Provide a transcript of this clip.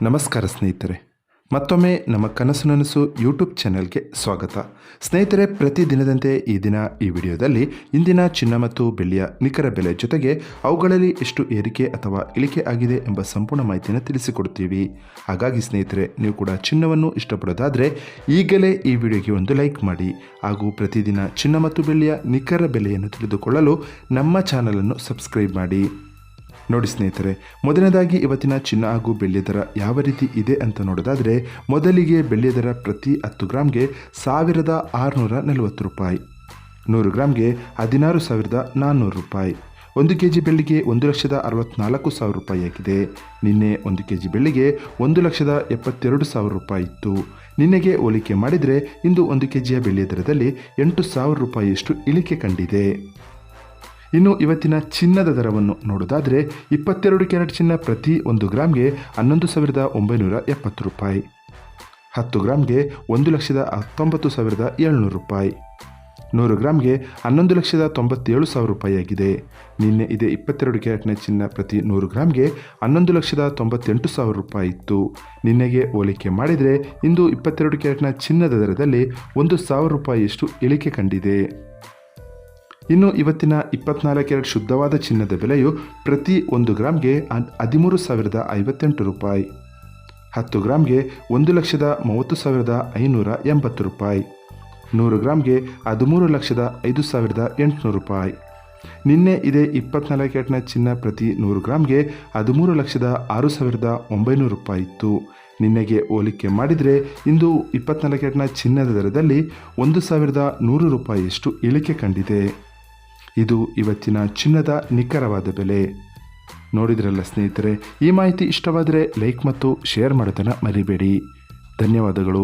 ನಮಸ್ಕಾರ ಸ್ನೇಹಿತರೆ, ಮತ್ತೊಮ್ಮೆ ನಮ್ಮ ಕನಸು ನನಸು ಯೂಟ್ಯೂಬ್ ಚಾನೆಲ್ಗೆ ಸ್ವಾಗತ. ಸ್ನೇಹಿತರೆ, ಪ್ರತಿದಿನದಂತೆ ಈ ದಿನ ಈ ವಿಡಿಯೋದಲ್ಲಿ ಇಂದಿನ ಚಿನ್ನ ಮತ್ತು ಬೆಳ್ಳಿಯ ನಿಖರ ಬೆಲೆ ಜೊತೆಗೆ ಅವುಗಳಲ್ಲಿ ಎಷ್ಟು ಏರಿಕೆ ಅಥವಾ ಇಳಿಕೆ ಆಗಿದೆ ಎಂಬ ಸಂಪೂರ್ಣ ಮಾಹಿತಿಯನ್ನು ತಿಳಿಸಿಕೊಡ್ತೀವಿ. ಹಾಗಾಗಿ ಸ್ನೇಹಿತರೆ, ನೀವು ಕೂಡ ಚಿನ್ನವನ್ನು ಇಷ್ಟಪಡೋದಾದರೆ ಈಗಲೇ ಈ ವಿಡಿಯೋಗೆ ಒಂದು ಲೈಕ್ ಮಾಡಿ ಹಾಗೂ ಪ್ರತಿದಿನ ಚಿನ್ನ ಮತ್ತು ಬೆಳ್ಳಿಯ ನಿಖರ ಬೆಲೆಯನ್ನು ತಿಳಿದುಕೊಳ್ಳಲು ನಮ್ಮ ಚಾನಲನ್ನು ಸಬ್ಸ್ಕ್ರೈಬ್ ಮಾಡಿ. ನೋಡಿ ಸ್ನೇಹಿತರೆ, ಮೊದಲನೇದಾಗಿ ಇವತ್ತಿನ ಚಿನ್ನ ಹಾಗೂ ಬೆಳ್ಳಿಯ ದರ ಯಾವ ರೀತಿ ಇದೆ ಅಂತ ನೋಡೋದಾದರೆ, ಮೊದಲಿಗೆ ಬೆಳ್ಳಿಯ ದರ ಪ್ರತಿ 10 ಗ್ರಾಮ್ಗೆ 1640 ರೂಪಾಯಿ, 100 ಗ್ರಾಮ್ಗೆ 16,400 ರೂಪಾಯಿ, 1 kg ಬೆಳ್ಳಿಗೆ 1,64,000 ರೂಪಾಯಿ ಆಗಿದೆ. ನಿನ್ನೆ 1 kg ಬೆಳ್ಳಿಗೆ 1,72,000 ರೂಪಾಯಿ ಇತ್ತು. ನಿನ್ನೆಗೆ ಹೋಲಿಕೆ ಮಾಡಿದರೆ ಇಂದು 1 kg ಬೆಳ್ಳಿಯ ದರದಲ್ಲಿ 8,000 ರೂಪಾಯಿಯಷ್ಟು ಇಳಿಕೆ ಕಂಡಿದೆ. ಇನ್ನು ಇವತ್ತಿನ ಚಿನ್ನದ ದರವನ್ನು ನೋಡೋದಾದರೆ, 22 ಕ್ಯಾರೆಟ್ ಚಿನ್ನ ಪ್ರತಿ 1 ಗ್ರಾಮ್ಗೆ 11,970 ರೂಪಾಯಿ, 10 ಗ್ರಾಮ್ಗೆ 1,19,700 ರೂಪಾಯಿ, 100 ಗ್ರಾಮ್ಗೆ 11,97,000 ರೂಪಾಯಿ ಆಗಿದೆ. ನಿನ್ನೆ ಇದೇ 22 ಕ್ಯಾರೆಟ್ನ ಚಿನ್ನ ಪ್ರತಿ 100 ಗ್ರಾಮ್ಗೆ 11,98,000 ರೂಪಾಯಿ ಇತ್ತು. ನಿನ್ನೆಗೆ ಹೋಲಿಕೆ ಮಾಡಿದರೆ ಇಂದು 22 ಕ್ಯಾರೆಟ್ನ ಚಿನ್ನದ ದರದಲ್ಲಿ 1,000 ರೂಪಾಯಿಯಷ್ಟು ಇಳಿಕೆ ಕಂಡಿದೆ. ಇನ್ನು ಇವತ್ತಿನ 24 ಕ್ಯಾರೆಟ್ ಶುದ್ಧವಾದ ಚಿನ್ನದ ಬೆಲೆಯು ಪ್ರತಿ 1 ಗ್ರಾಮ್ಗೆ 13,058 ರೂಪಾಯಿ, 10 ಗ್ರಾಮ್ಗೆ 1,30,580 ರೂಪಾಯಿ, 100 ಗ್ರಾಮ್ಗೆ 13,05,800 ರೂಪಾಯಿ. ನಿನ್ನೆ ಇದೇ 24 ಕ್ಯಾರೆಟ್ನ ಚಿನ್ನ ಪ್ರತಿ 100 ಗ್ರಾಮ್ಗೆ 13,06,900 ರೂಪಾಯಿ ಇತ್ತು. ನಿನ್ನೆಗೆ ಹೋಲಿಕೆ ಮಾಡಿದರೆ ಇಂದು 24 ಕ್ಯಾರೆಟ್ನ ಚಿನ್ನದ ದರದಲ್ಲಿ 1,100 ರೂಪಾಯಿಯಷ್ಟು ಇಳಿಕೆ ಕಂಡಿದೆ. ಇದು ಇವತ್ತಿನ ಚಿನ್ನದ ನಿಖರವಾದ ಬೆಲೆ. ನೋಡಿದ್ರಲ್ಲ ಸ್ನೇಹಿತರೆ, ಈ ಮಾಹಿತಿ ಇಷ್ಟವಾದರೆ ಲೈಕ್ ಮತ್ತು ಶೇರ್ ಮಾಡೋದನ್ನು ಮರಿಬೇಡಿ. ಧನ್ಯವಾದಗಳು.